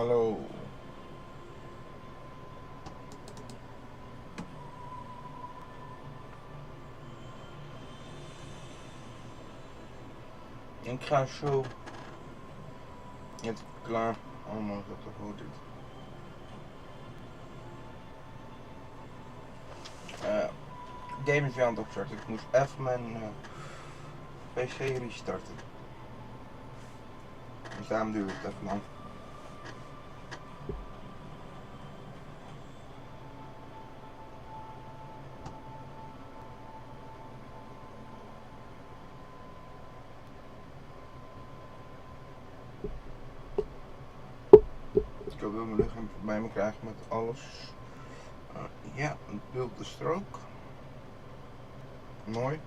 Hallo. Ik ga zo. Het klaar. Allemaal dat er goed is. Game is weer aan het opstarten. Ik moest even mijn PC restarten. Dus daarom duurt het even lang. Ik wil mijn lichaam bij me krijgen met alles. Ja, een wilde strook. Mooi.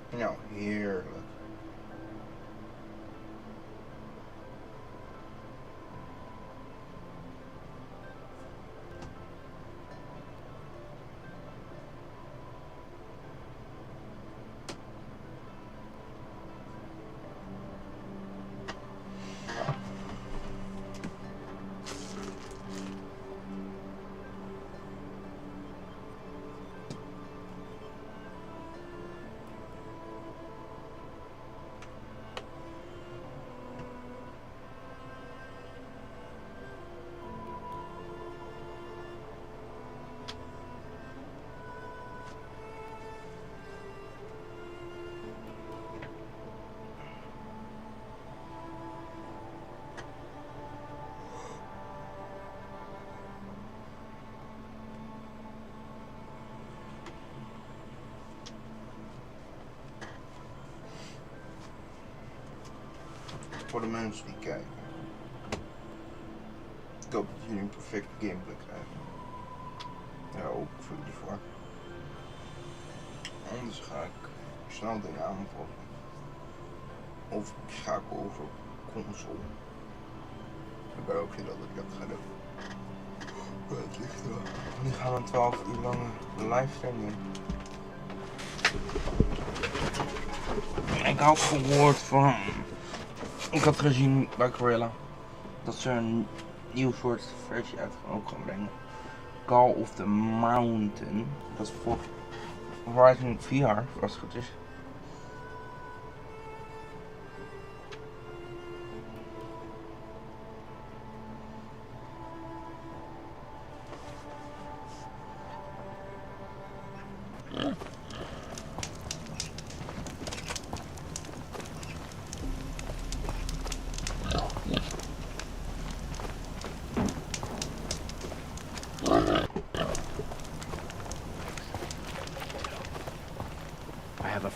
Nou, heerlijk. Voor de mensen die kijken. Ik hoop dat jullie een perfecte gameplay krijgen. Ja, ook voor jullie voor. Anders ga ik snel dingen aanvallen. Of ik schakel over op console. Ik ben ook niet dat ik dat ga doen. Maar het ligt er wel. Nu gaan we een 12 uur lange livestream doen. Ik had gehoord van... Ik had gezien bij Gorilla dat ze een nieuw soort versie uit gaan brengen. Call of the Mountain. Dat is voor Horizon VR, als het goed is.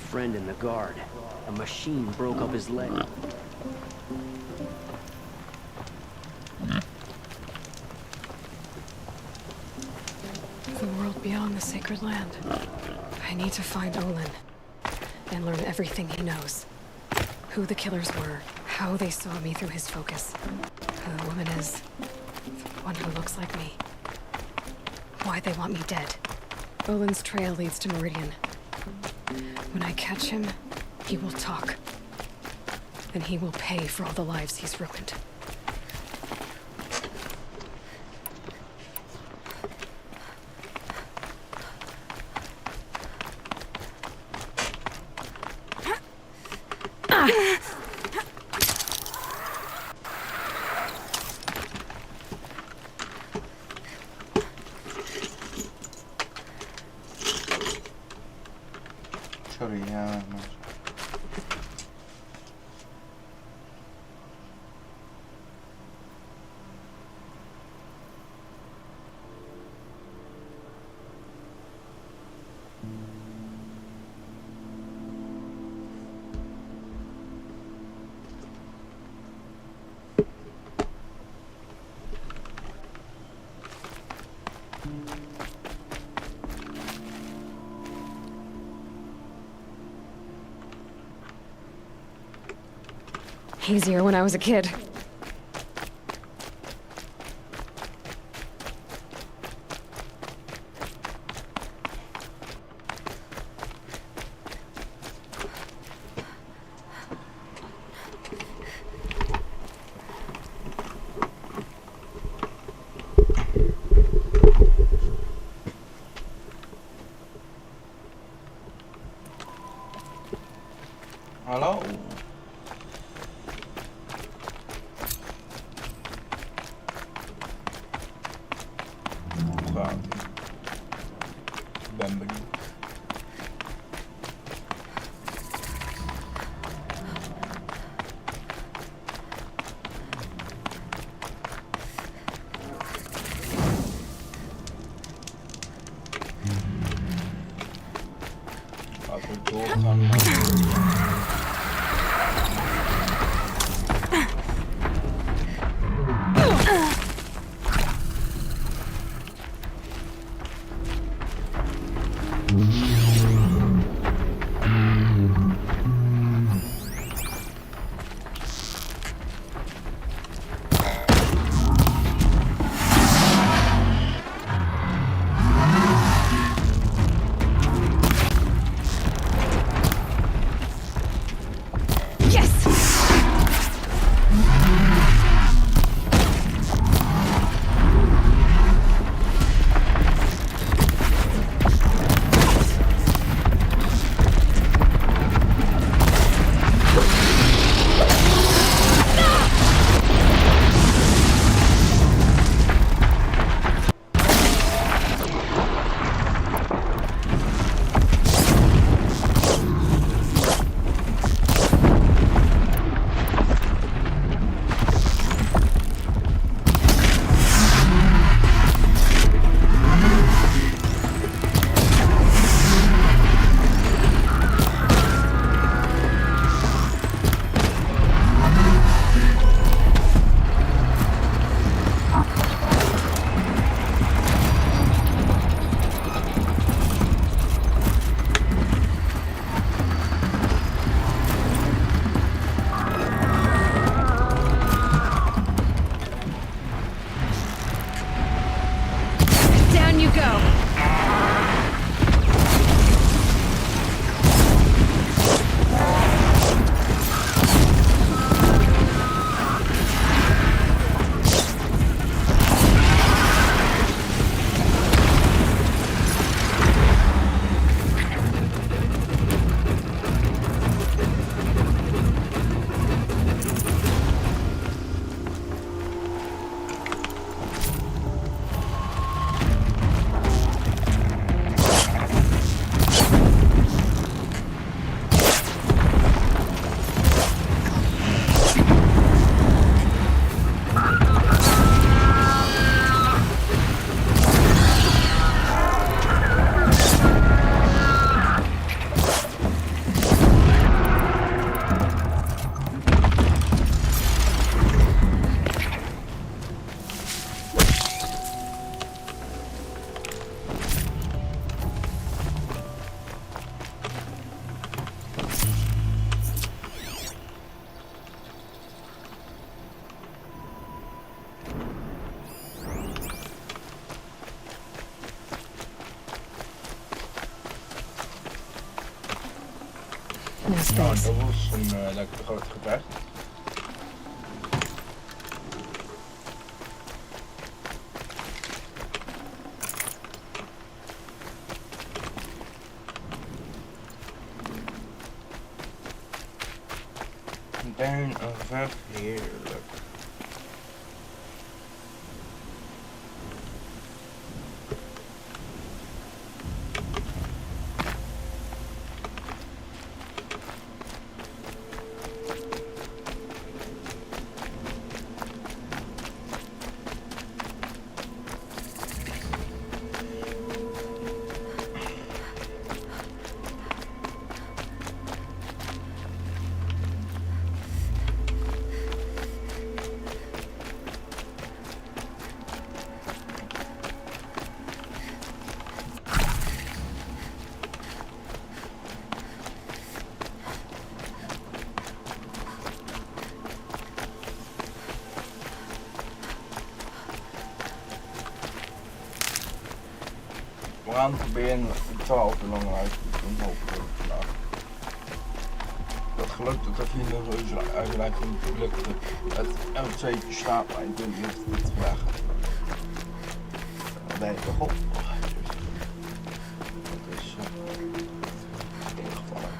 Friend in the guard. A machine broke up his leg. The world beyond the sacred land. I need to find Olin and learn everything he knows. Who the killers were, how they saw me through his focus, who the woman is, the one who looks like me, why they want me dead. Olin's trail leads to Meridian. When I catch him, he will talk. And he will pay for all the lives he's ruined. Easier when I was a kid. Hallo? Gaat ie. Ben benieuwd. Laten we doorgaan naar... Down you go. No Nou, space. dat was een lekker groot gevecht. En een gevecht, heerlijk. We gaan het proberen 12 uur lang uit te doen, hopelijk vandaag. Dat gelukt dat er 4 uur uitreiking natuurlijk het LC staat, maar ik weet niet of het vandaag gaat. Nee, toch op. Dat is ingevallen.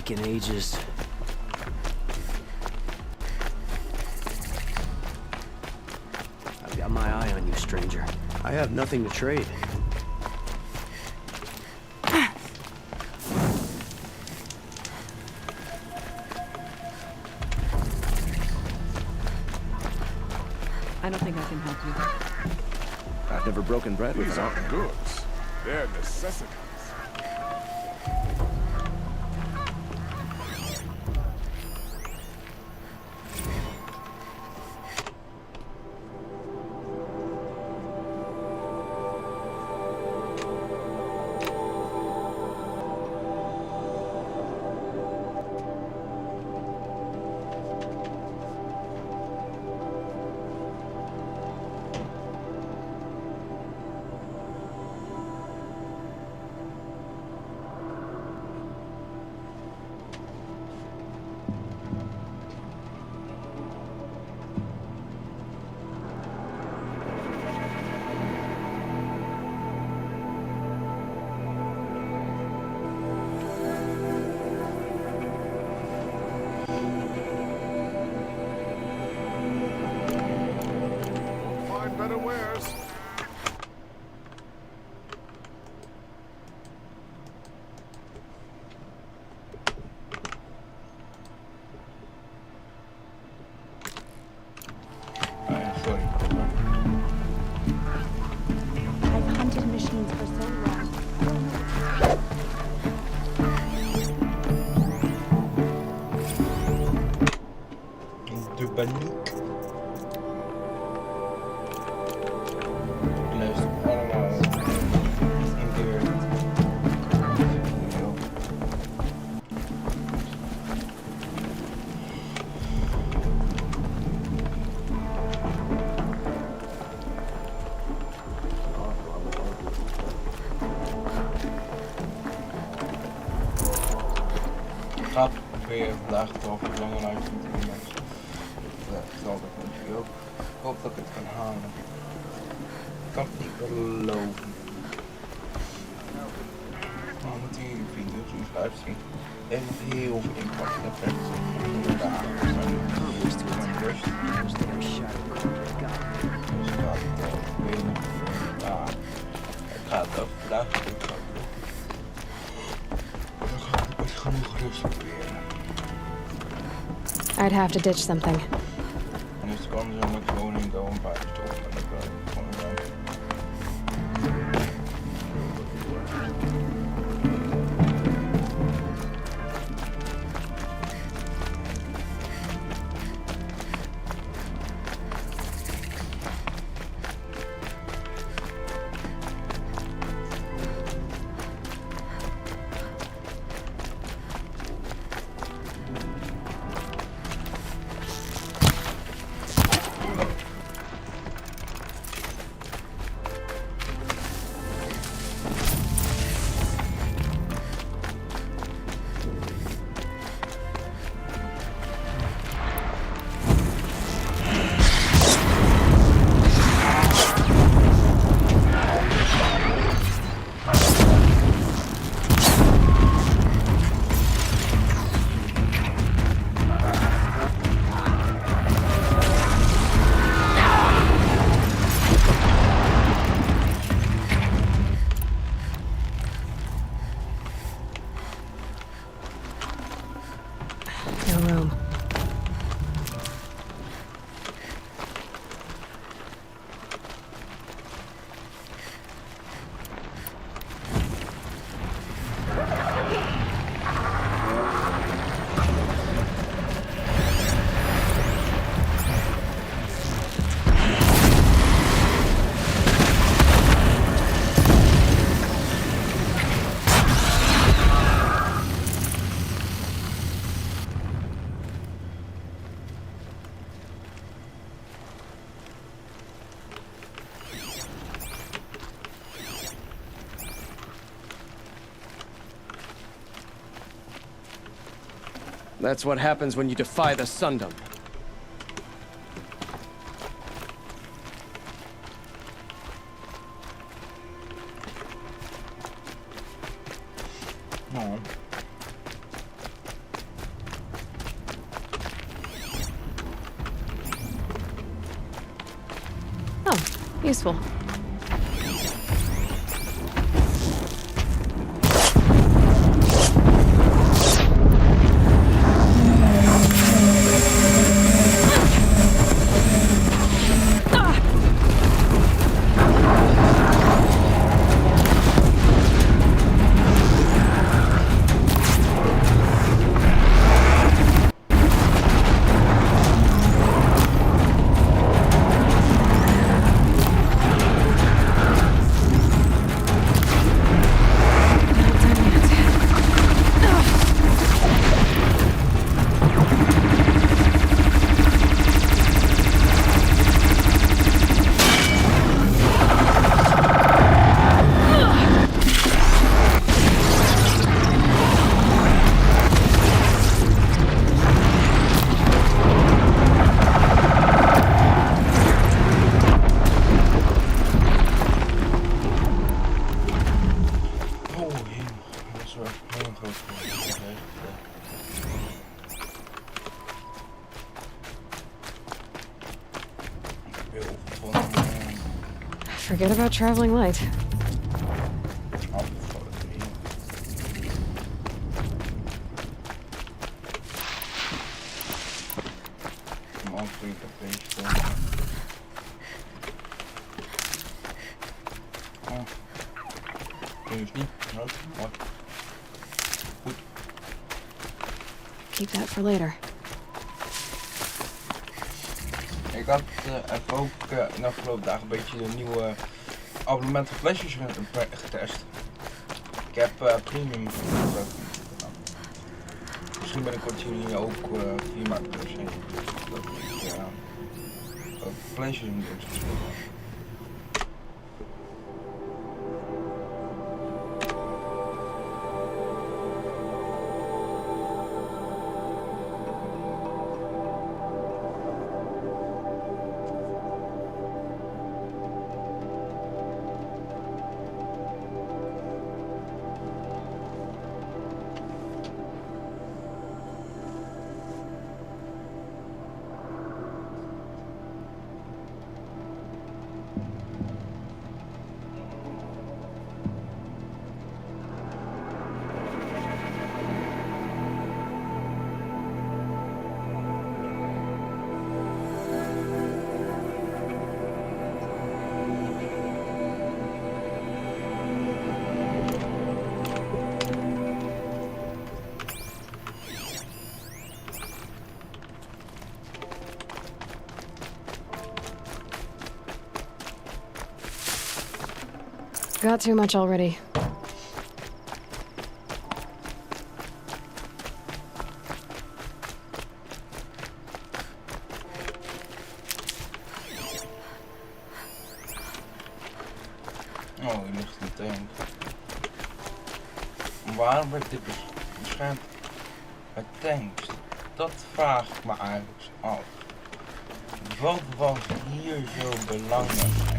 In ages. I've got my eye on you, stranger. I have nothing to trade. I don't think I can help you. I've never broken bread with These an aren't goods. They're necessities. Better wares. Sorry. I've hunted machines for so long. De paniek. Luister allemaal een keer. Ik ga het proberen vandaag 12 uur langer uit te doen, mensen. Dat is altijd natuurlijk ook. Ik hoop dat ik het kan halen. Ik kan het niet geloven. Maar met die video's die je live zien, heeft het heel veel impact en effect op de dagen. Dus mijn rust. Dus ik ga het proberen. Ja, ik ga het ook vandaag doen. Dan ga ik met genoeg rust proberen. I'd have to ditch something. En dus kan zo met gewoon in een paar stoppen en dan kan ik gewoon bij. That's what happens when you defy the Sundom. No. Oh, useful. Forget about traveling light. Keep that for later. Ik had even ook in de afgelopen dagen een beetje de nieuwe abonnementen voor PlayStation getest. Ik heb premium gedaan. Misschien binnenkort jullie ook via mijn PlayStation. Dat ik PlayStation games gespeeld heb. Got too much already. Oh, hier ligt een tank. Waarom werd dit beschermd met tanks? Dat vraag ik me eigenlijk af. Wat was hier zo belangrijk?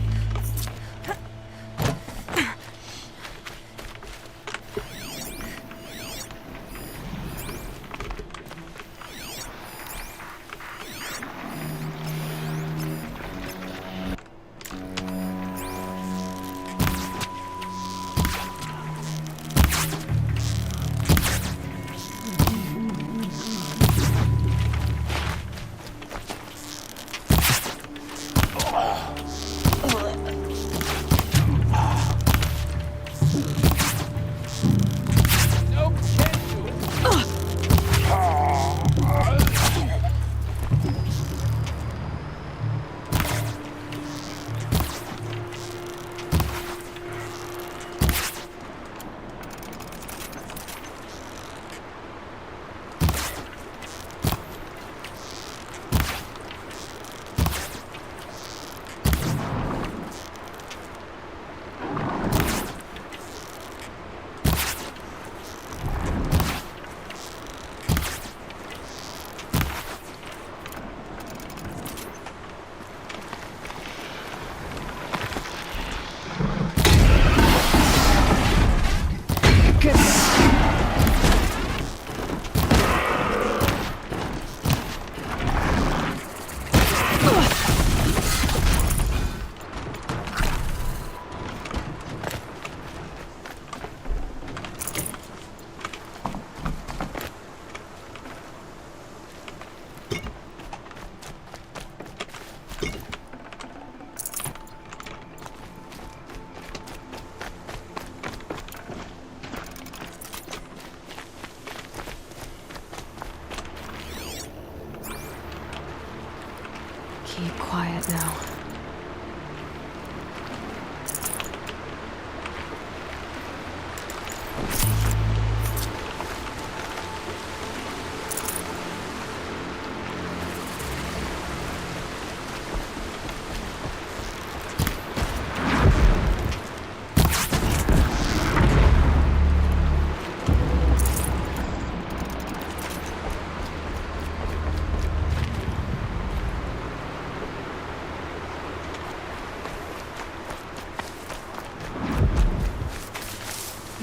Keep quiet now.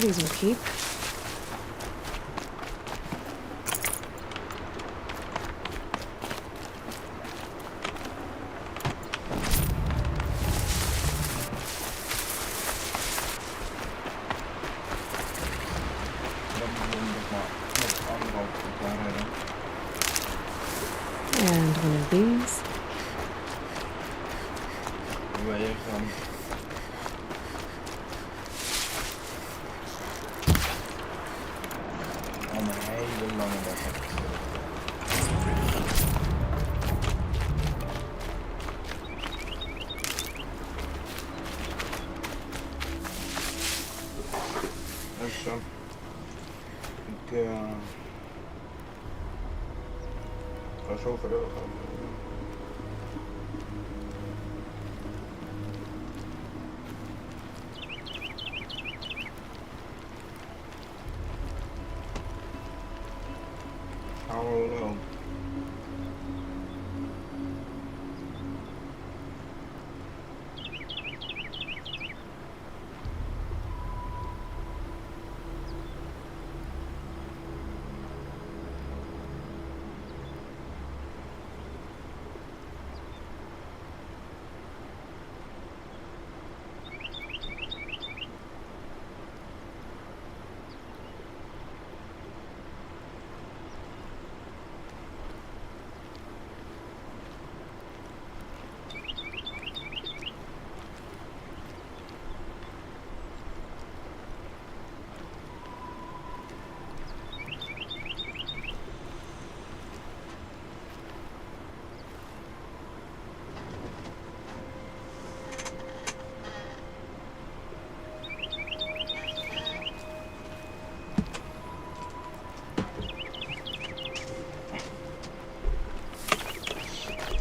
These will keep. And one of these. Weer van. Al een hele lange dag. Dus ik ga zo verder gaan. Hallo.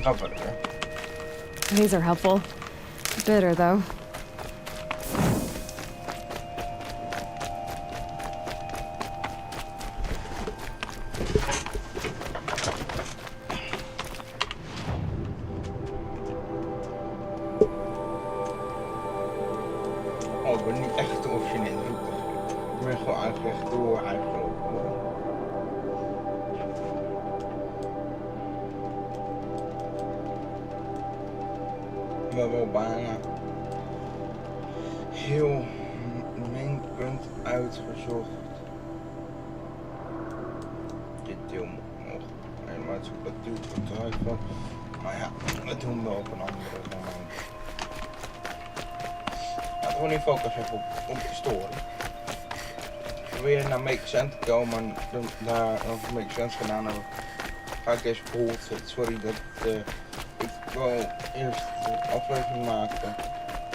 Ga verder. These are helpful. Bitter, though. Oh, ik ben niet echt de originele route. Ik ben gewoon uitgelegd door uitgelopen. Ik ben wel bijna heel mijn punt uitgezocht. Dit deel moet nog helemaal zo natuurlijk eruit van. Maar ja, dat doen we op een andere moment. Laten we nu focussen even op de story. Probeer naar Make Sense te komen en daar over Make Sense gedaan hebben. Ga ik deze bullshit. Sorry dat ik wel eerst de aflevering maakte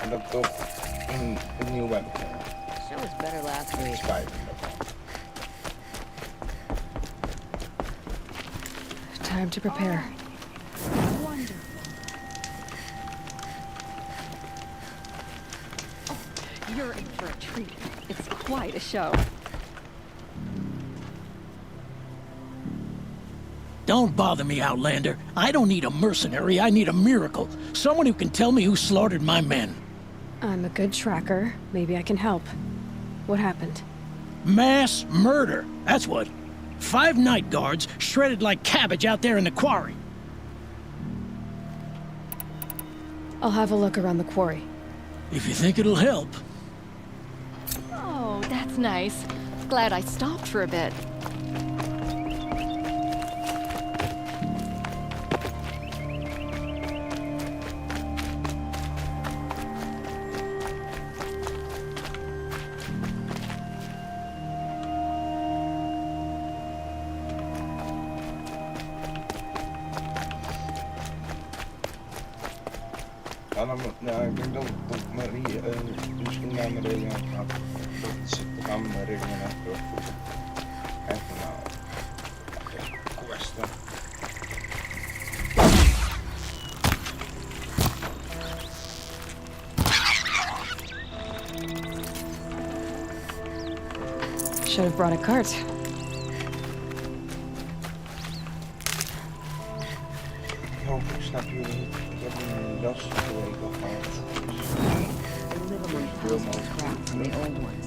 en dat toch opnieuw ben begonnen. Show was better last week. Spijt me daarvan. Time to prepare. Wonderful. You're in for a treat. It's quite a show. Don't bother me, Outlander. I don't need a mercenary, I need a miracle. Someone who can tell me who slaughtered my men. I'm a good tracker. Maybe I can help. What happened? Mass murder, that's what. 5 night guards shredded like cabbage out there in the quarry. I'll have a look around the quarry. If you think it'll help. Oh, that's nice. Glad I stopped for a bit. Ja, ik denk dat Marie misschien naar Meridian gaat. Dat ze gaan Meridian echt doorvoeren. Even nou, questen. Should have brought a cart. Ik snap jullie niet. Ik heb een jas gekregen gehad. The livery house was scrapped from the old ones.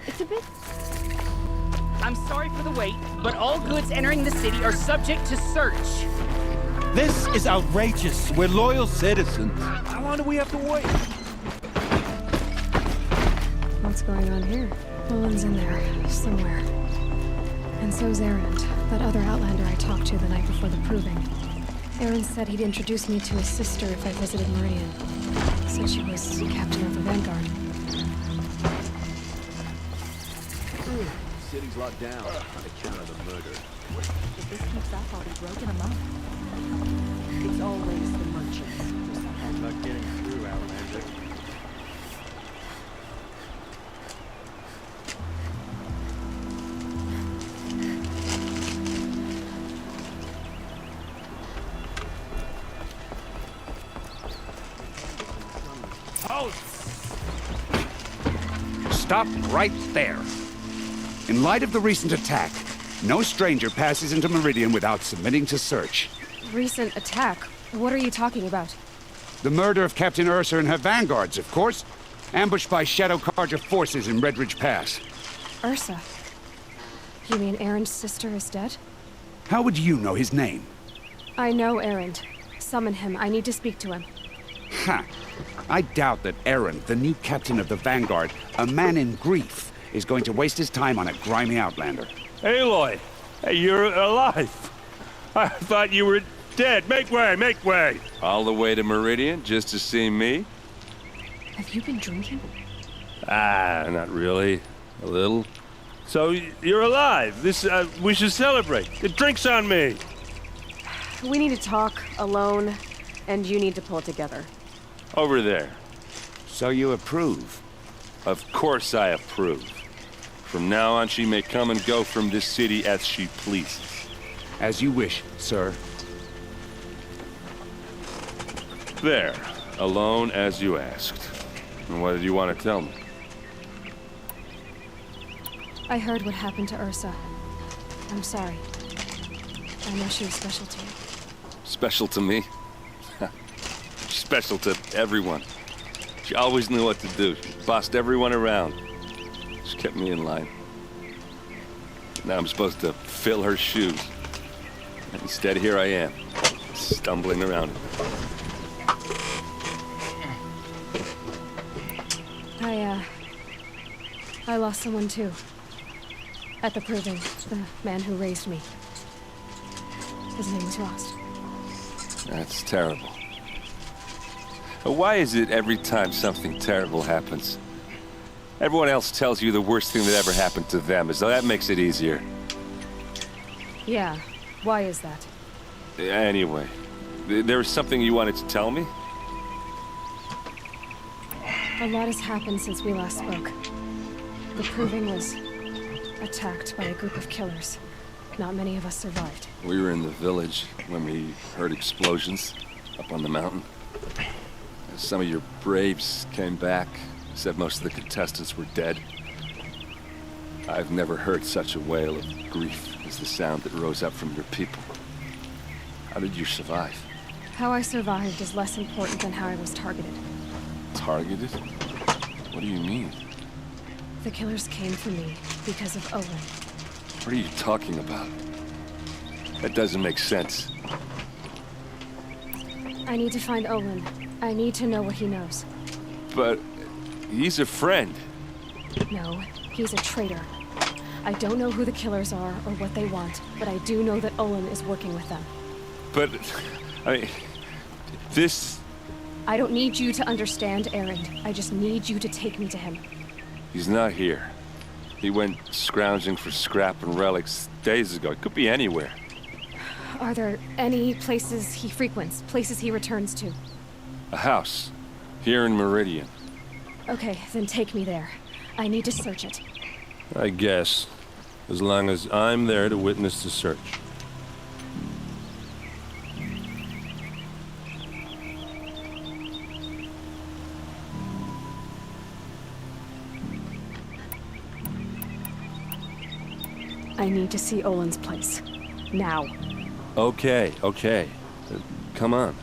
It's a bit... I'm sorry for the wait, but all goods entering the city are subject to search. This is outrageous. We're loyal citizens. How long do we have to wait? What's going on here? Olin's in there, somewhere. And so's Erend, that other Outlander I talked to the night before the proving. Erend said he'd introduce me to his sister if I visited Meridian. Said she was captain of the Vanguard. City's locked down on account of the murder. If this keeps up, I'll be broken a month. It's always the merchants who suffer. I'm not getting through, Outlander. Stop right there. In light of the recent attack, no stranger passes into Meridian without submitting to search. Recent attack? What are you talking about? The murder of Captain Ursa and her vanguards, of course. Ambushed by Shadow Carja forces in Redridge Pass. Ursa? You mean Erend's sister is dead? How would you know his name? I know Erend. Summon him. I need to speak to him. Ha! I doubt that Erend, the new captain of the Vanguard, a man in grief, is going to waste his time on a grimy outlander. Aloy! Hey, you're alive! I thought you were dead. Make way, make way! All the way to Meridian just to see me? Have you been drinking? Ah, not really. A little. So, you're alive. This, we should celebrate. The drink's on me! We need to talk, alone, and you need to pull it together. Over there. So you approve? Of course I approve. From now on, she may come and go from this city as she pleases. As you wish, sir. There. Alone as you asked. And what did you want to tell me? I heard what happened to Ursa. I'm sorry. I know she was special to you. Special to me? Special to everyone. She always knew what to do. She bossed everyone around. She kept me in line. Now I'm supposed to fill her shoes. Instead, here I am, stumbling around it. I lost someone too. At the proving, the man who raised me. His name was Rost. That's terrible. Why is it every time something terrible happens, everyone else tells you the worst thing that ever happened to them, as though that makes it easier? Yeah, why is that? Anyway, there was something you wanted to tell me? A lot has happened since we last spoke. The proving was attacked by a group of killers. Not many of us survived. We were in the village when we heard explosions up on the mountain. Some of your braves came back, said most of the contestants were dead. I've never heard such a wail of grief as the sound that rose up from your people. How did you survive? How I survived is less important than how I was targeted. Targeted? What do you mean? The killers came for me because of Olin. What are you talking about? That doesn't make sense. I need to find Olin. I need to know what he knows. But he's a friend. No, he's a traitor. I don't know who the killers are or what they want, but I do know that Olin is working with them. But, I mean, this... I don't need you to understand, Erend. I just need you to take me to him. He's not here. He went scrounging for scrap and relics days ago. It could be anywhere. Are there any places he frequents, places he returns to? A house. Here in Meridian. Okay, then take me there. I need to search it. I guess. As long as I'm there to witness the search. I need to see Olin's place. Now. Okay, okay. Come on.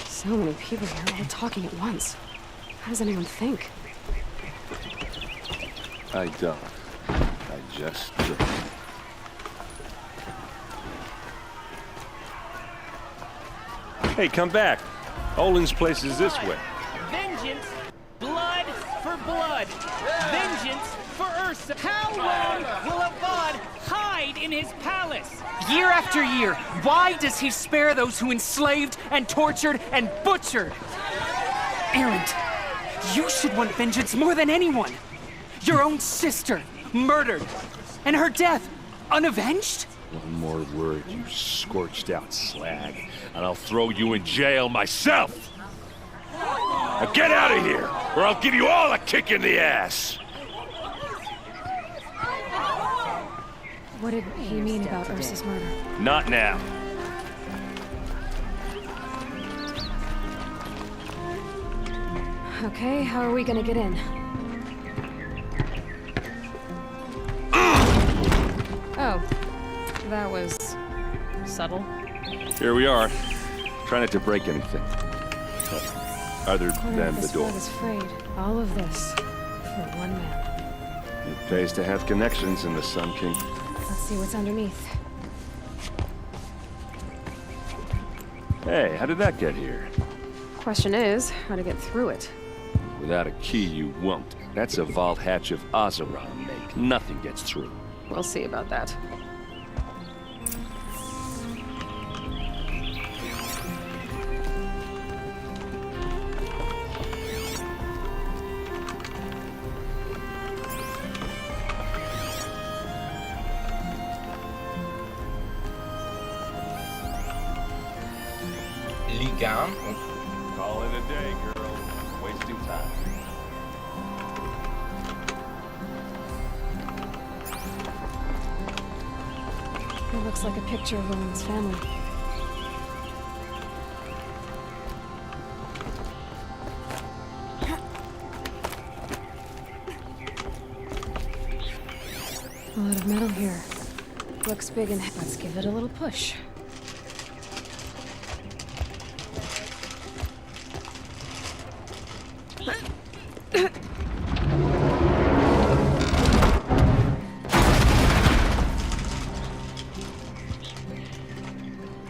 So many people here, all talking at once. How does anyone think? I don't. I just drink. Hey, come back. Olin's place is this way. Vengeance, blood for blood. Vengeance for Ursa. How long will Avad hide in his palace? Year after year, why does he spare those who enslaved and tortured and butchered? Erend, you should want vengeance more than anyone. Your own sister, murdered, and her death, unavenged? One more word, you scorched out slag, and I'll throw you in jail myself! Now get out of here, or I'll give you all a kick in the ass! What did he mean about Ursa's murder? Not now. Okay, how are we gonna get in? Oh, that was subtle. Here we are. Try not to break anything. Other than the door. I was afraid. All of this for one man. It pays to have connections in the Sun King. Let's see what's underneath. Hey, how did that get here? Question is, how to get through it. Without a key, you won't. That's a vault hatch of Oseram make. Nothing gets through. We'll see about that. Ligaan. Call it a day, girl. Wasting time. It looks like a picture of Olin's family. A lot of metal here. Looks big and let's give it a little push.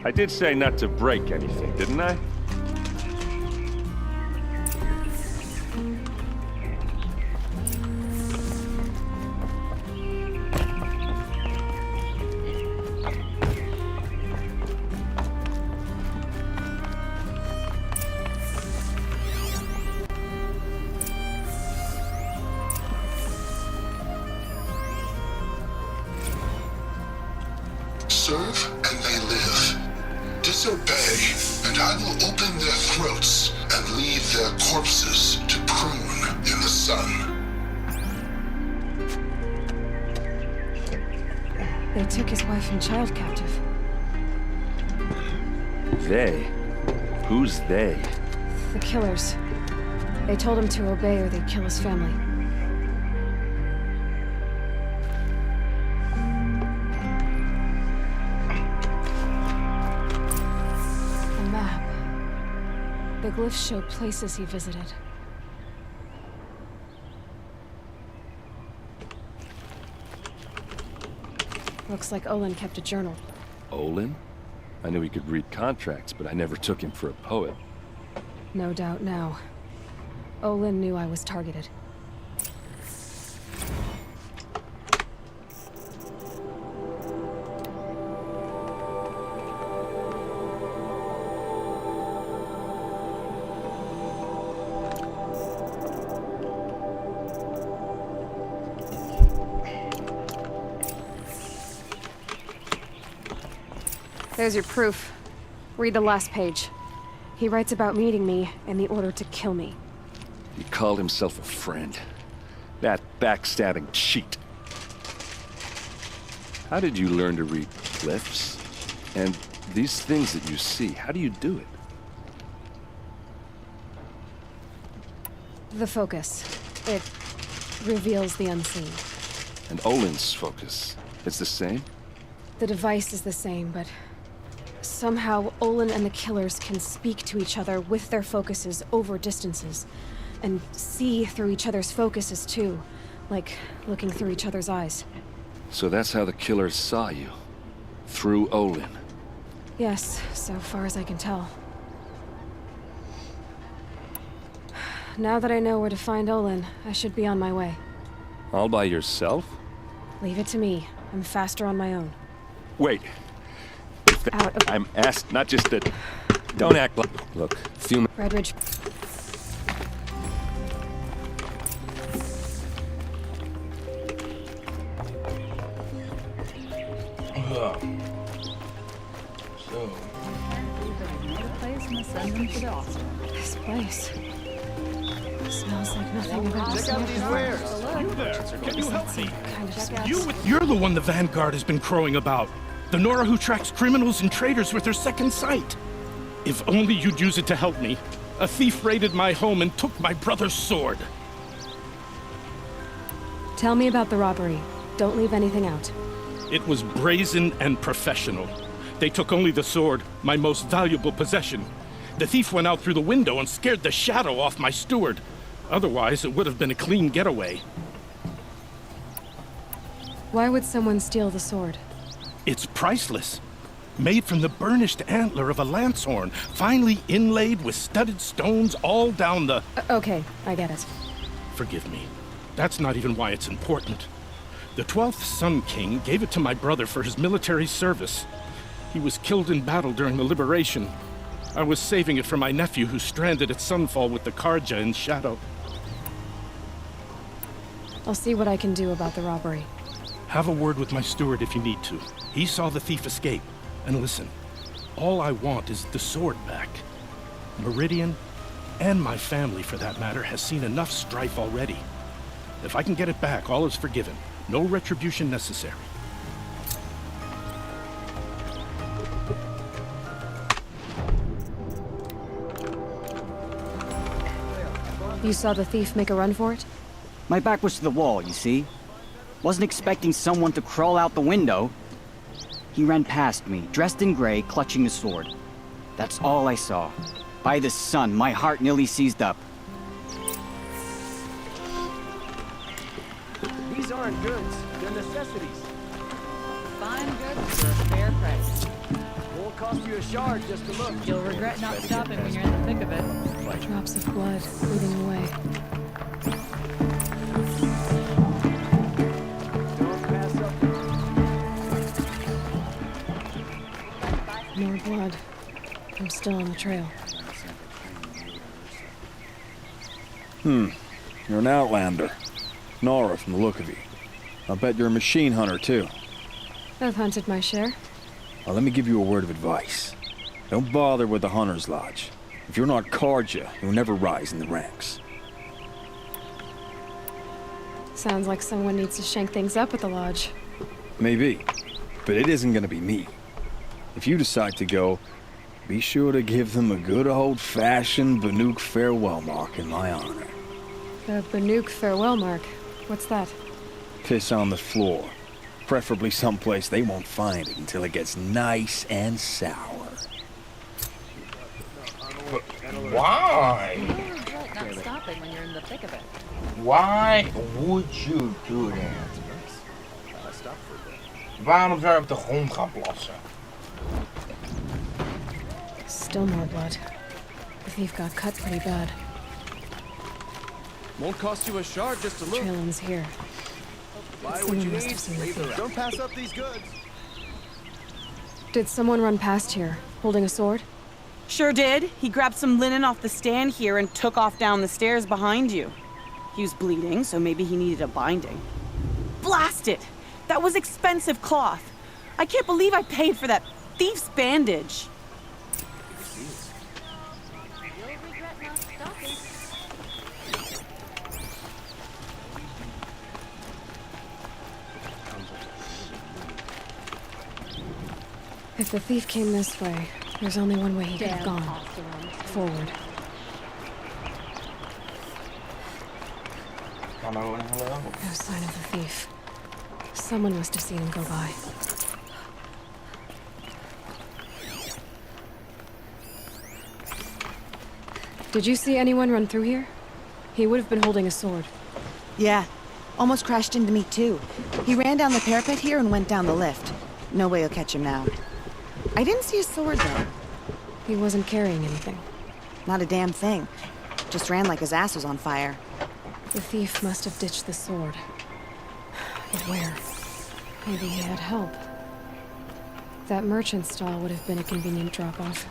I did say not to break anything, didn't I? Serve and they live. Disobey, and I will open their throats and leave their corpses to prune in the sun. They took his wife and child captive. They? Who's they? The killers. They told him to obey or they'd kill his family. A map. The glyphs show places he visited. Looks like Olin kept a journal. Olin? I knew he could read contracts, but I never took him for a poet. No doubt now. Olin knew I was targeted. There's your proof. Read the last page. He writes about meeting me and the order to kill me. He called himself a friend. That backstabbing cheat. How did you learn to read glyphs? And these things that you see, how do you do it? The focus. It reveals the unseen. And Olin's focus, it's the same? The device is the same, but somehow Olin and the killers can speak to each other with their focuses over distances. And see through each other's focuses too. Like looking through each other's eyes. So that's how the killers saw you? Through Olin? Yes, so far as I can tell. Now that I know where to find Olin, I should be on my way. All by yourself? Leave it to me. I'm faster on my own. Wait. Out of... I'm asked, not just that... Don't act like... Look, few... Redridge. This place smells like nothing I've ever Check out these wares. You there? Can you help me? Kind of smells. You're the one the Vanguard has been crowing about. The Nora who tracks criminals and traitors with her second sight. If only you'd use it to help me. A thief raided my home and took my brother's sword. Tell me about the robbery. Don't leave anything out. It was brazen and professional. They took only the sword, my most valuable possession. The thief went out through the window and scared the shadow off my steward. Otherwise, it would have been a clean getaway. Why would someone steal the sword? It's priceless. Made from the burnished antler of a lancehorn, finely inlaid with studded stones all down the... Okay, I get it. Forgive me. That's not even why it's important. The 12th Sun King gave it to my brother for his military service. He was killed in battle during the Liberation. I was saving it for my nephew who's stranded at Sunfall with the Karja in Shadow. I'll see what I can do about the robbery. Have a word with my steward if you need to. He saw the thief escape. And listen, all I want is the sword back. Meridian, and my family for that matter, has seen enough strife already. If I can get it back, all is forgiven. No retribution necessary. You saw the thief make a run for it? My back was to the wall, you see? Wasn't expecting someone to crawl out the window. He ran past me, dressed in gray, clutching a sword. That's all I saw. By the sun, my heart nearly seized up. These aren't goods, they're necessities. Fine goods for a fair price. Won't cost you a shard just to look. You'll regret not stopping when you're in the thick of it. Drops of blood bleeding away. More blood. I'm still on the trail. You're an outlander. Nora from the look of you. I'll bet you're a machine hunter, too. I've hunted my share. Well, let me give you a word of advice. Don't bother with the Hunter's Lodge. If you're not Karja, you'll never rise in the ranks. Sounds like someone needs to shank things up at the lodge. Maybe, but it isn't gonna be me. If you decide to go, be sure to give them a good old-fashioned Banuk farewell mark in my honor. The Banuk farewell mark. What's that? Piss on the floor. Preferably someplace they won't find it until it gets nice and sour. Why? Not stopping when you're in the thick of it. Why would you do that? Waarom zou je op de grond gaan plassen? Still more blood. The thief got cut pretty bad. Won't cost you a shard just to look. Trailin's here. Buy what Someone you must need. have seen the thief. Don't pass up these goods. Did someone run past here, holding a sword? Sure did. He grabbed some linen off the stand here and took off down the stairs behind you. He was bleeding, so maybe he needed a binding. Blast it! That was expensive cloth. I can't believe I paid for that thief's bandage. If the thief came this way, there's only one way he could have gone. Forward. No sign of the thief. Someone must have seen him go by. Did you see anyone run through here? He would have been holding a sword. Yeah. Almost crashed into me, too. He ran down the parapet here and went down the lift. No way you'll catch him now. I didn't see a sword, though. He wasn't carrying anything. Not a damn thing. Just ran like his ass was on fire. The thief must have ditched the sword. But where? Maybe he had help. That merchant stall would have been a convenient drop-off.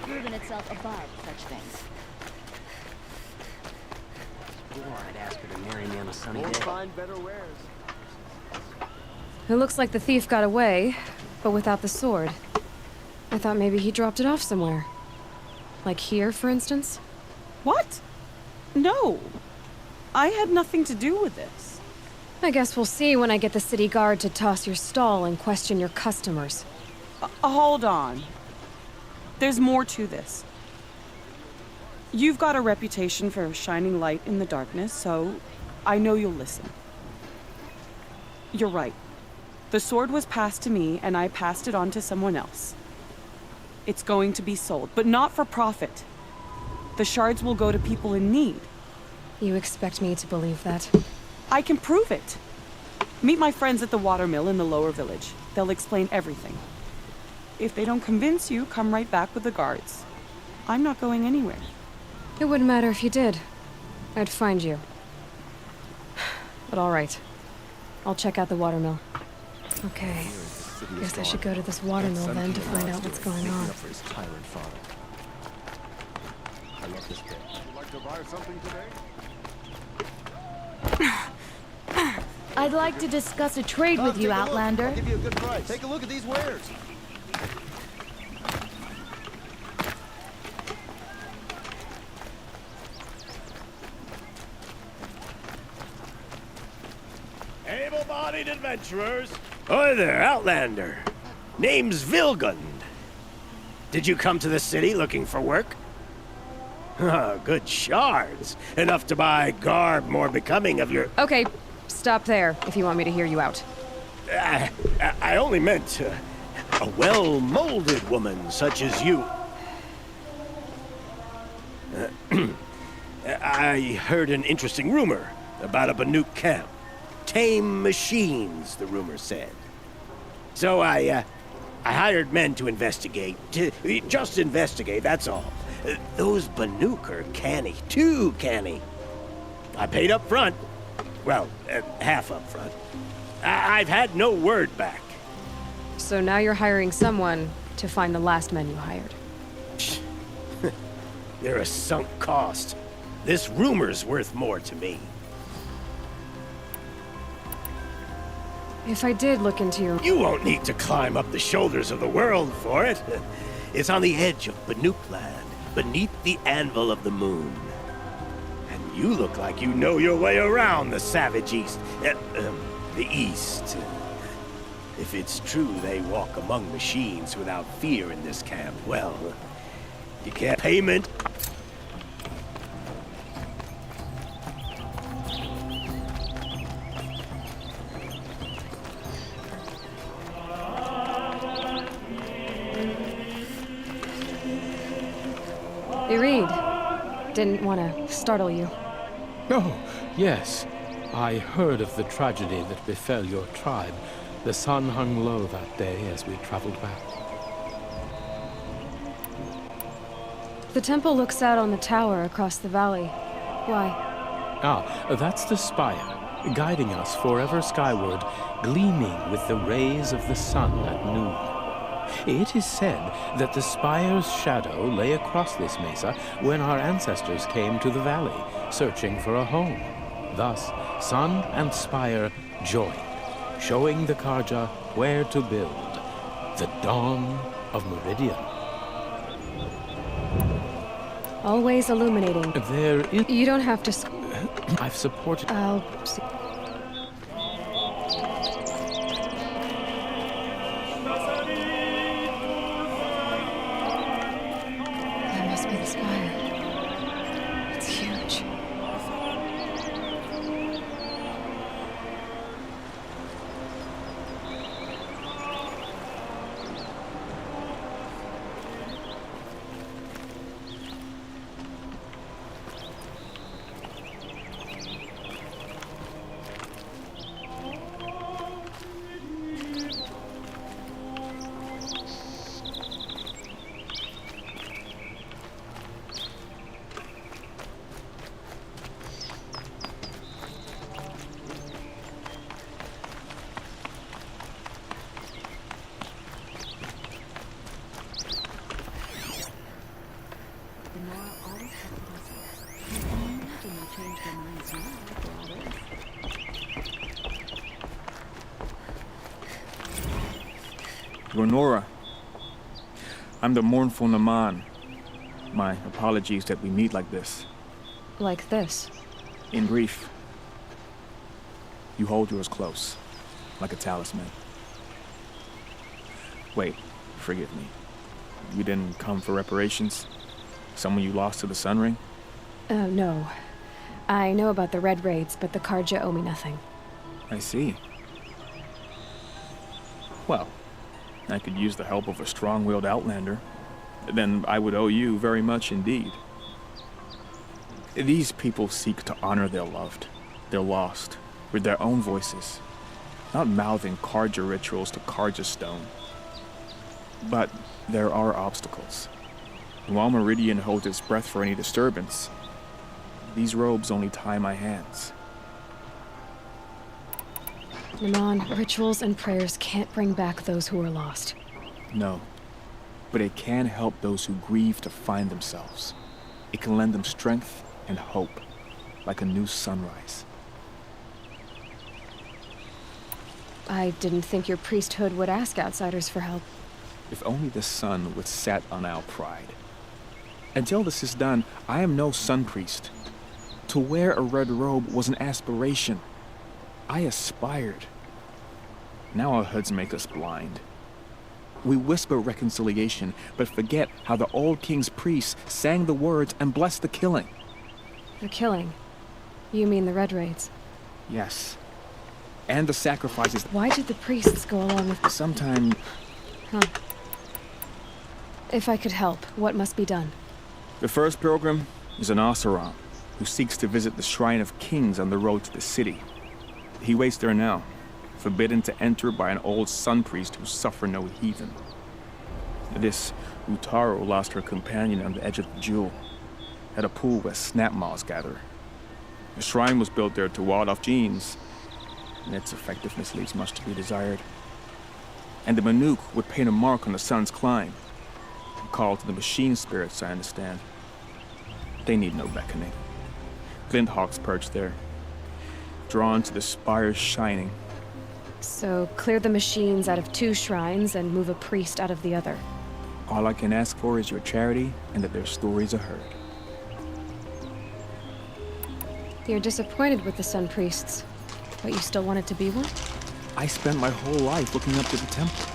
Proven itself above such things. I'd ask her to marry me on a sunny Won't day. find better wares. It looks like the thief got away, but without the sword. I thought maybe he dropped it off somewhere. Like here, for instance? What? No. I had nothing to do with this. I guess we'll see when I get the city guard to toss your stall and question your customers. Hold on. There's more to this. You've got a reputation for shining light in the darkness, so I know you'll listen. You're right. The sword was passed to me, and I passed it on to someone else. It's going to be sold, but not for profit. The shards will go to people in need. You expect me to believe that? I can prove it. Meet my friends at the watermill in the lower village. They'll explain everything. If they don't convince you, come right back with the guards. I'm not going anywhere. It wouldn't matter if you did. I'd find you. But all right. I'll check out the watermill. Okay. Guess I should go to this watermill then to find out what's going on. Would you like to buy something today? I'd like to discuss a trade with you, Outlander. I'll give you a good price. Take a look at these wares. Able-bodied adventurers. Hi there, Outlander. Name's Vilgund. Did you come to the city looking for work? Good shards. Enough to buy garb more becoming of your... Okay, stop there if you want me to hear you out. I only meant a well-molded woman such as you. I heard an interesting rumor about a Banuk camp. Tame machines, the rumor said. So I hired men to investigate. Just investigate, that's all. Those Banuk are canny, too canny. I paid up front. Well, half up front. I've had no word back. So now you're hiring someone to find the last men you hired. They're a sunk cost. This rumor's worth more to me. If I did look into your... You won't need to climb up the shoulders of the world for it. It's on the edge of Banuk land, beneath the anvil of the moon. And you look like you know your way around the savage east. The east. If it's true they walk among machines without fear in this camp, well, you can't payment. Irid. Didn't want to startle you. Oh, yes. I heard of the tragedy that befell your tribe. The sun hung low that day as we traveled back. The temple looks out on the tower across the valley. Why? Ah, that's the spire, guiding us forever skyward, gleaming with the rays of the sun at noon. It is said that the spire's shadow lay across this mesa when our ancestors came to the valley, searching for a home. Thus, sun and spire joined, showing the Carja where to build. The dawn of Meridian. Always illuminating. There is... You don't have to... I've supported... I'll see. That must be the spire. It's huge. Gwenora, I'm the mournful Naman. My apologies that we meet like this. Like this? In grief. You hold yours close, like a talisman. Wait, forgive me. You didn't come for reparations? Someone you lost to the Sun Ring? No. I know about the Red Raids, but the Carja owe me nothing. I see. Well, I could use the help of a strong-willed outlander. Then I would owe you very much indeed. These people seek to honor their loved, their lost, with their own voices, not mouthing Carja rituals to Carja stone. But there are obstacles. And while Meridian holds its breath for any disturbance, these robes only tie my hands. Naman, rituals and prayers can't bring back those who are lost. No, but it can help those who grieve to find themselves. It can lend them strength and hope, like a new sunrise. I didn't think your priesthood would ask outsiders for help. If only the sun would set on our pride. Until this is done, I am no sun priest. To wear a red robe was an aspiration. I aspired. Now our hoods make us blind. We whisper reconciliation, but forget how the old king's priests sang the words and blessed the killing. The killing? You mean the Red Raids? Yes. And the sacrifices. Why did the priests go along with... Sometime... Huh. If I could help, what must be done? The first pilgrim is an Oseram, who seeks to visit the Shrine of Kings on the road to the city. He waits there now, forbidden to enter by an old sun priest who suffer no heathen. This Utaro lost her companion on the edge of the Jewel, at a pool where snap moths gather. The shrine was built there to ward off genes, and its effectiveness leaves much to be desired. And the Manuk would paint a mark on the sun's climb, a call to the machine spirits, I understand. They need no beckoning. Glinthawks perch there, drawn to the spire's shining. So, clear the machines out of 2 shrines and move a priest out of the other. All I can ask for is your charity and that their stories are heard. You're disappointed with the Sun Priests, but you still wanted to be one? I spent my whole life looking up to the temple.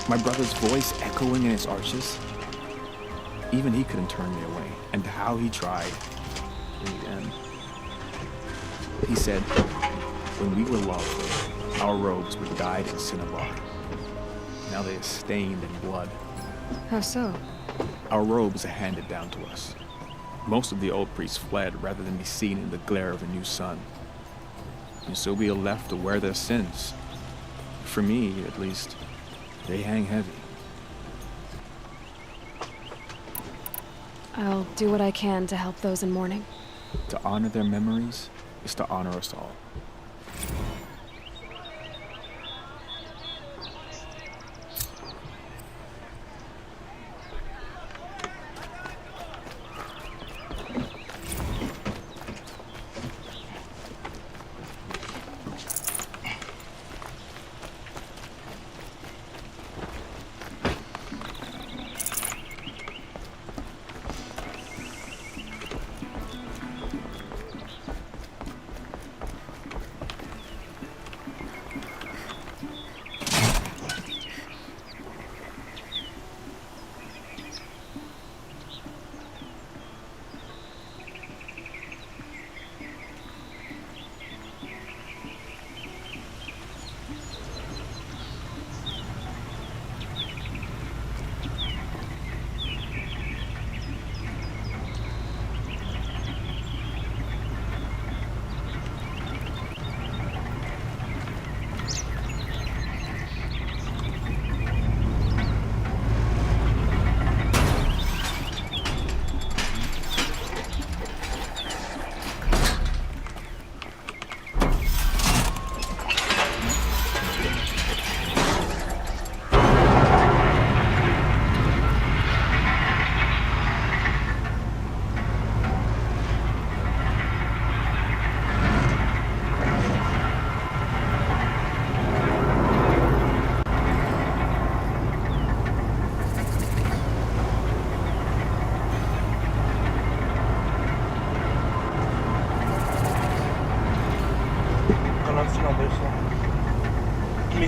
My brother's voice echoing in its arches. Even he couldn't turn me away, and how he tried. In the end, he said, when we were loved, our robes were dyed in cinnabar. Now they are stained in blood. How so? Our robes are handed down to us. Most of the old priests fled rather than be seen in the glare of a new sun. And so we are left to wear their sins. For me, at least, they hang heavy. I'll do what I can to help those in mourning. To honor their memories is to honor us all.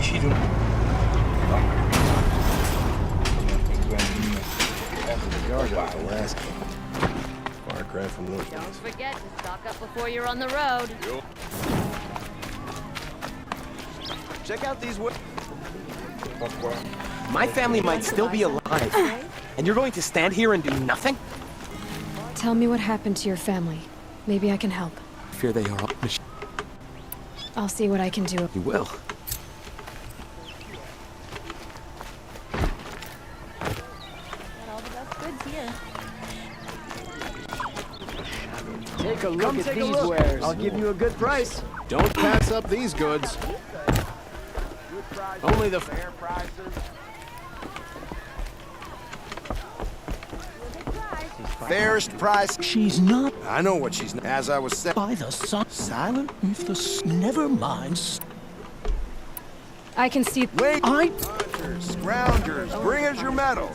missie doen. Ik ben echt Alaska. Far cry from those. Don't forget to stock up before you're on the road. Check out these My family might still be alive. And you're going to stand here and do nothing? Tell me what happened to your family. Maybe I can help. I fear they are all I'll see what I can do. You will. Got all the best goods here. Take a look at these wares. I'll give you a good price. Don't pass up these goods. Only the fair prices. Fairest price. She's not. I know what she's. As I was saying. By the sun. Silent. If the. Never mind. I can see. Wait. Scroungers, bring us your metal.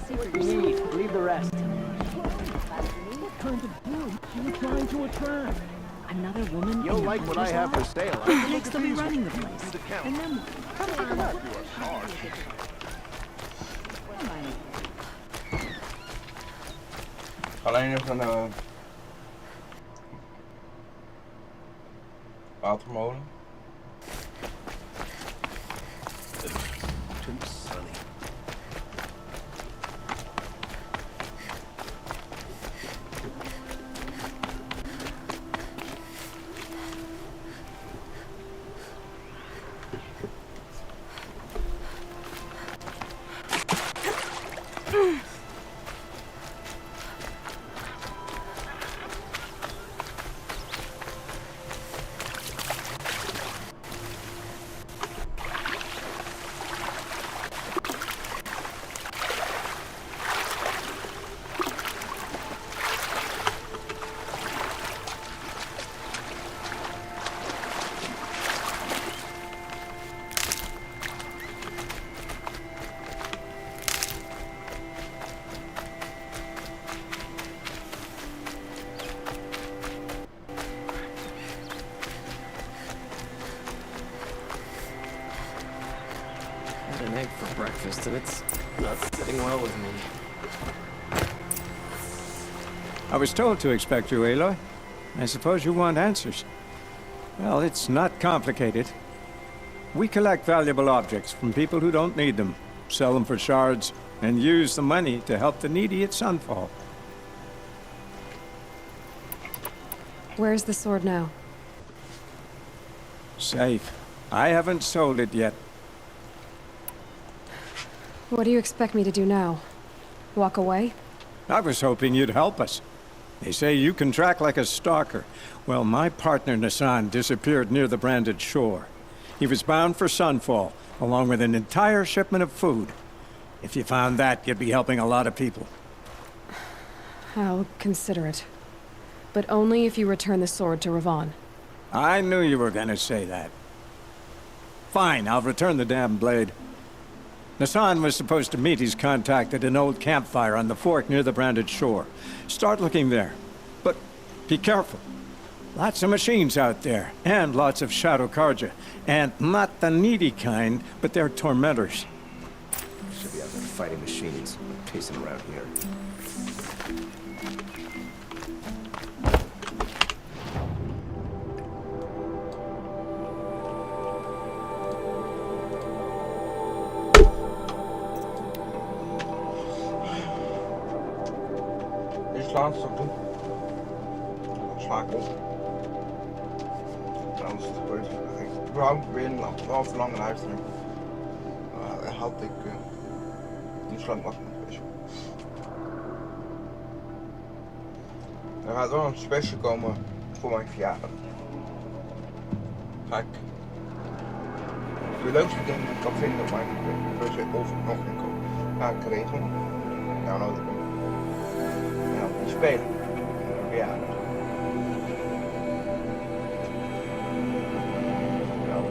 See what you need. Leave the rest. What kind of group are you trying to attract? Another woman. You'll like what I have for sale. It takes to be running the place. And then come take a look. Alleen nog een watermolen. Too sunny. Had an egg for breakfast, and it's not sitting well with me. I was told to expect you, Aloy. I suppose you want answers. Well, it's not complicated. We collect valuable objects from people who don't need them, sell them for shards, and use the money to help the needy at Sunfall. Where's the sword now? Safe. I haven't sold it yet. What do you expect me to do now? Walk away? I was hoping you'd help us. They say you can track like a stalker. Well, my partner Nassan disappeared near the Branded Shore. He was bound for Sunfall, along with an entire shipment of food. If you found that, you'd be helping a lot of people. I'll consider it. But only if you return the sword to Ravon. I knew you were gonna say that. Fine, I'll return the damn blade. Nassan was supposed to meet his contact at an old campfire on the fork near the Branded Shore. Start looking there. But be careful. Lots of machines out there, and lots of Shadow Karja. And not the needy kind, but they're tormentors. Should be out there fighting machines, pacing around here. Laatste doen. Dan sla ik op. Als het gebeurt, ga ik überhaupt weer wel verlangen luisteren. Had ik niet zo lang wachten geweest. Er gaat wel een special komen voor mijn verjaardag. Ga ik de leukste dingen die ik kan vinden op mijn budget of nog een koop. Ga ik regelen. Nou, nodig ben. Die spelen. Ja. Nou,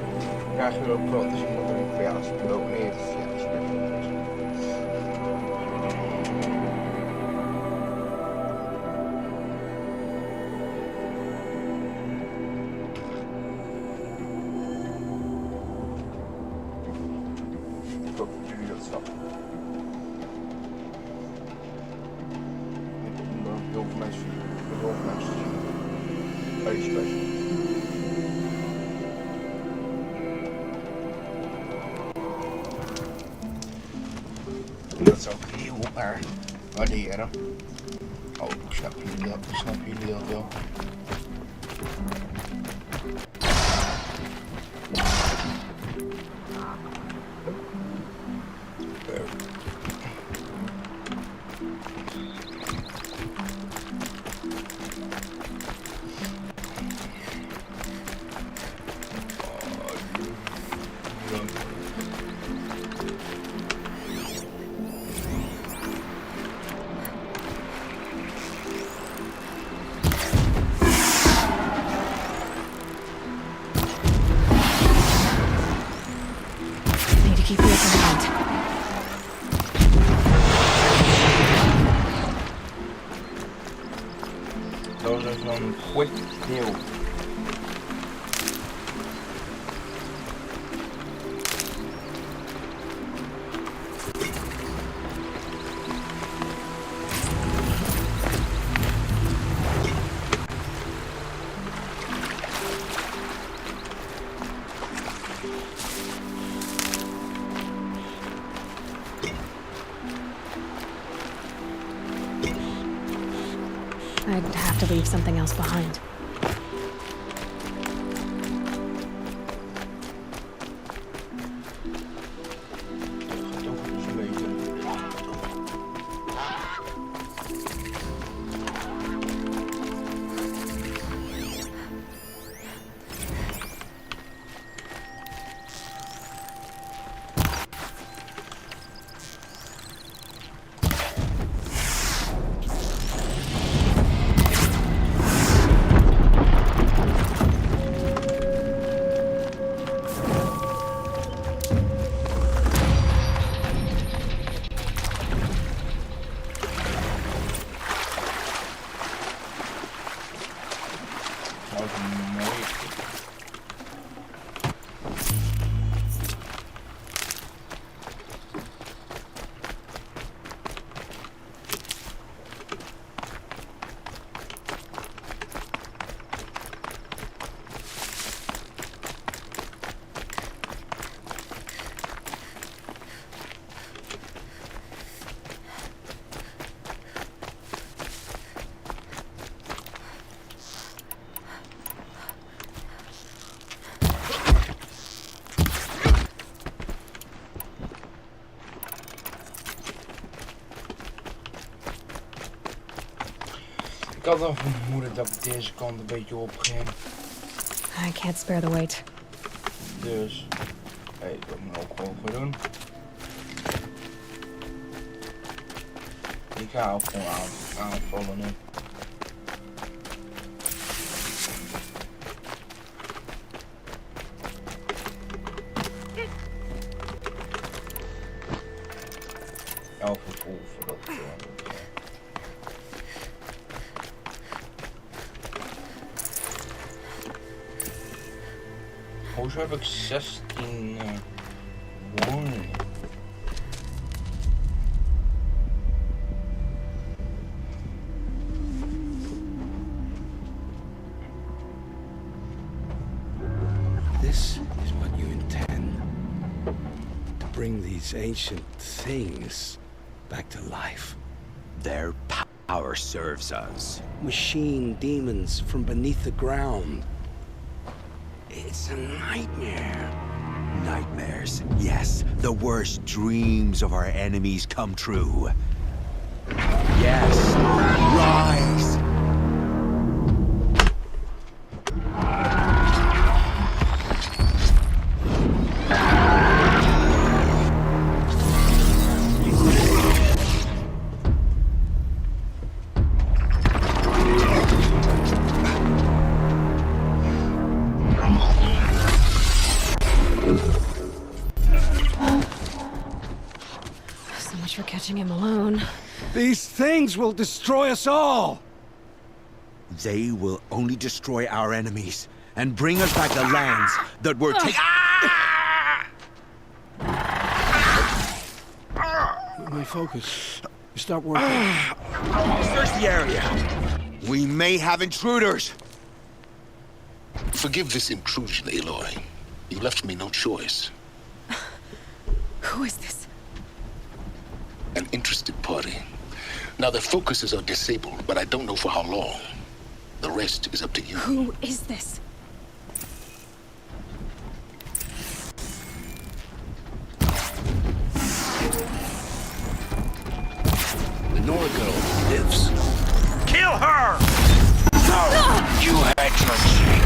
dan krijg je ook wel te zien dat er een verjaardagsspel ook neer is. Ja, die spelen. dat snap ik. Heel veel mensen zien. Very special. Dat zou ik heel erg waarderen. Oh, ik snap jullie dat wel. Keep the upper hand. Dat was zo'n quick deal. I'd have to leave something else behind. Ik had al vermoeden dat ik deze kant een beetje op ging. I can't spare the weight. Dus, hey, dat moet ik ook gewoon voor doen. Ik ga ook gewoon aanvallen nu. Elf vol voor dat. Hoezo heb ik 16 warning? This is what you intend. To bring these ancient things back to life. Their power serves us. Machine demons from beneath the ground. It's a nightmare. Nightmares, yes. The worst dreams of our enemies come true. Yes, rise! For catching him alone. These things will destroy us all! They will only destroy our enemies and bring us back the lands that were taken. my focus. Stop working. Search the area. We may have intruders. Forgive this intrusion, Aloy. You left me no choice. Who is this? An interested party. Now, their focuses are disabled, but I don't know for how long. The rest is up to you. Who is this? The Nora girl lives. Kill her! No! You had your chance.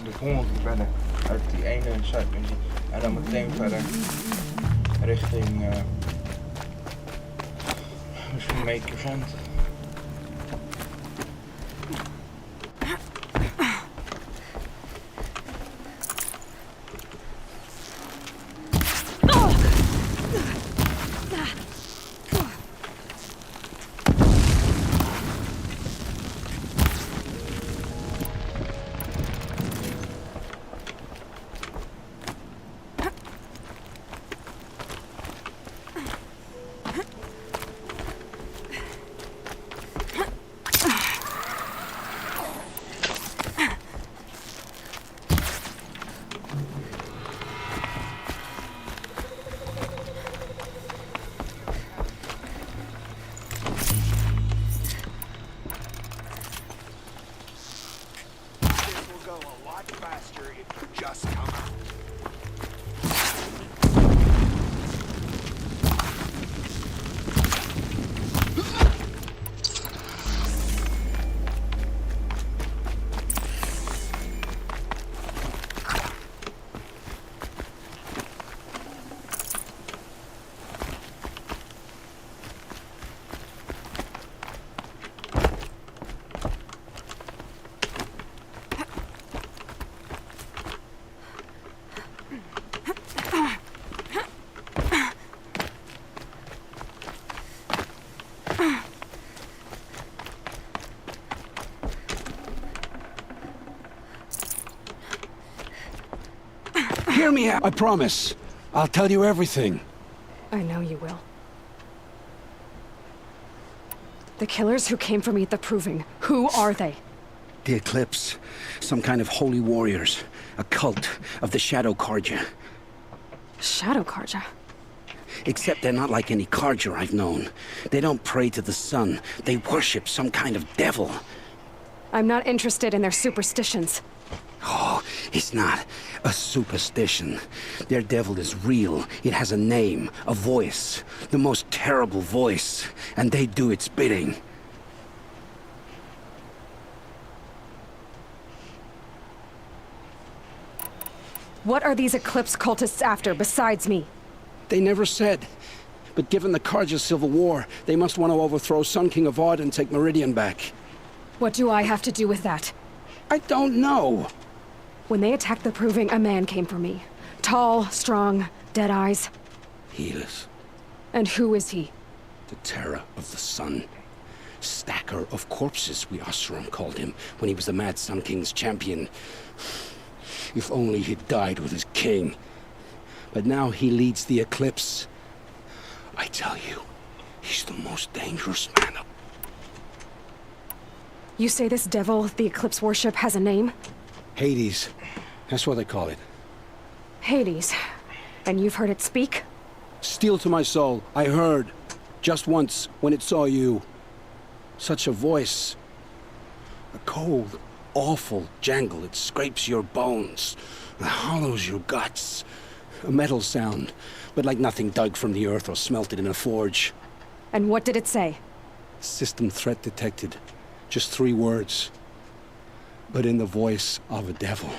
de volgende verder uit die ene Zuidmissie en dan meteen verder richting misschien Maker Vent. Hear me out. I promise. I'll tell you everything. I know you will. The killers who came for me at the Proving, who are they? The Eclipse. Some kind of holy warriors. A cult of the Shadow Carja. Shadow Carja? Except they're not like any Carja I've known. They don't pray to the sun. They worship some kind of devil. I'm not interested in their superstitions. Oh, it's not a superstition. Their devil is real. It has a name, a voice. The most terrible voice. And they do its bidding. What are these Eclipse cultists after, besides me? They never said. But given the Carja civil war, they must want to overthrow Sun King Avad and take Meridian back. What do I have to do with that? I don't know. When they attacked the Proving, a man came for me. Tall, strong, dead eyes. Helis. And who is he? The terror of the sun. Stacker of corpses, we Oseram called him, when he was the Mad Sun King's champion. If only he'd died with his king. But now he leads the Eclipse. I tell you, he's the most dangerous man up. You say this devil the Eclipse worship has a name? Hades. That's what they call it. Hades. And you've heard it speak? Steel to my soul, I heard. Just once, when it saw you. Such a voice. A cold, awful jangle. It scrapes your bones. It hollows your guts. A metal sound, but like nothing dug from the earth or smelted in a forge. And what did it say? System threat detected. Just 3 words. But in the voice of a devil.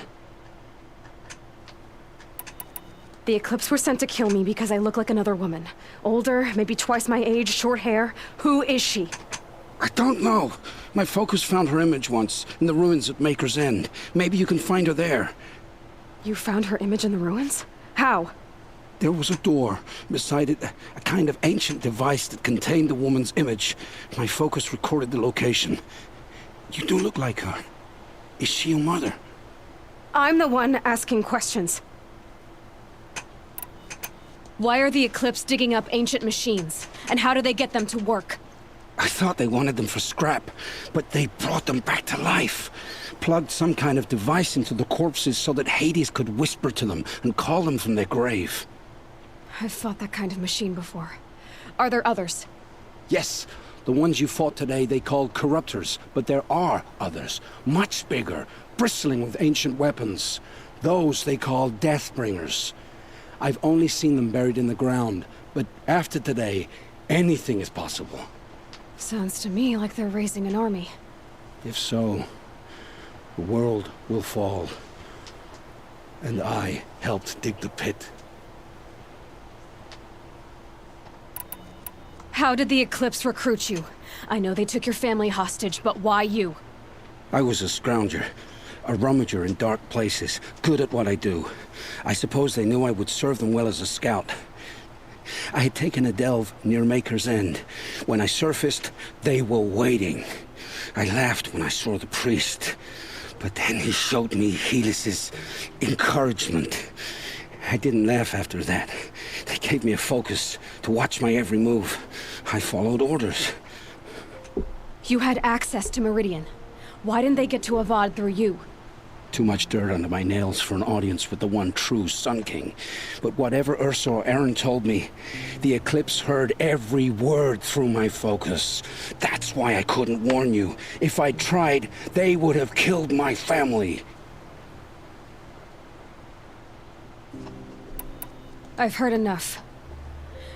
The Eclipse were sent to kill me because I look like another woman. Older, maybe twice my age, short hair. Who is she? I don't know. My focus found her image once, in the ruins at Maker's End. Maybe you can find her there. You found her image in the ruins? How? There was a door. Beside it, a kind of ancient device that contained the woman's image. My focus recorded the location. You do look like her. Is she your mother? I'm the one asking questions. Why are the Eclipse digging up ancient machines? And how do they get them to work? I thought they wanted them for scrap, but they brought them back to life. Plugged some kind of device into the corpses so that Hades could whisper to them and call them from their grave. I've fought that kind of machine before. Are there others? Yes, the ones you fought today they called Corruptors, but there are others, much bigger, bristling with ancient weapons. Those they call Deathbringers. I've only seen them buried in the ground, but after today, anything is possible. Sounds to me like they're raising an army. If so, the world will fall. And I helped dig the pit. How did the Eclipse recruit you? I know they took your family hostage, but why you? I was a scrounger. A rummager in dark places, good at what I do. I suppose they knew I would serve them well as a scout. I had taken a delve near Maker's End. When I surfaced, they were waiting. I laughed when I saw the priest. But then he showed me Helis's encouragement. I didn't laugh after that. They gave me a focus to watch my every move. I followed orders. You had access to Meridian. Why didn't they get to Avad through you? Too much dirt under my nails for an audience with the one true Sun King. But whatever Ursa or Aaron told me, the Eclipse heard every word through my focus. That's why I couldn't warn you. If I'd tried, they would have killed my family. I've heard enough.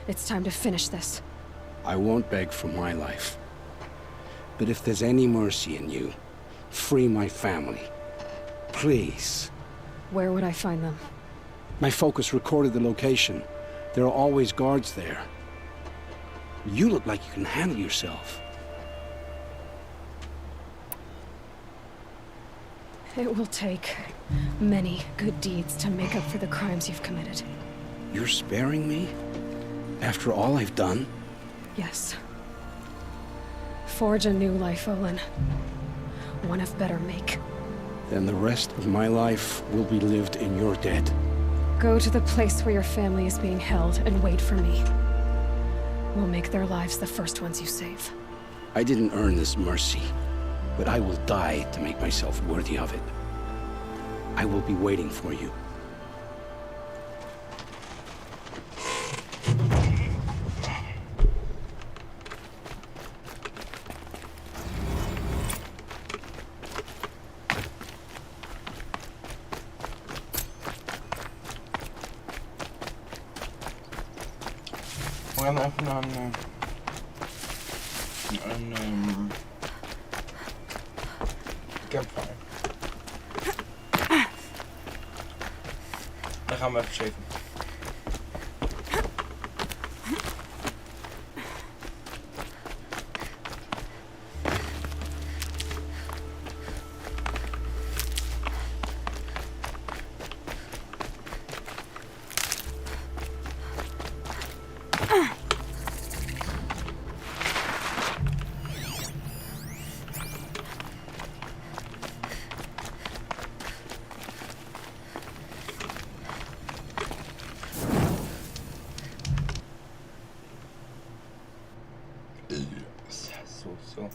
It's time to finish this. I won't beg for my life. But if there's any mercy in you, free my family. Please. Where would I find them? My focus recorded the location. There are always guards there. You look like you can handle yourself. It will take many good deeds to make up for the crimes you've committed. You're sparing me? After all I've done? Yes. Forge a new life, Olin. One of better make. Then the rest of my life will be lived in your debt. Go to the place where your family is being held and wait for me. We'll make their lives the first ones you save. I didn't earn this mercy, but I will die to make myself worthy of it. I will be waiting for you. We gaan even naar een campfire. Dan gaan we even shaken. So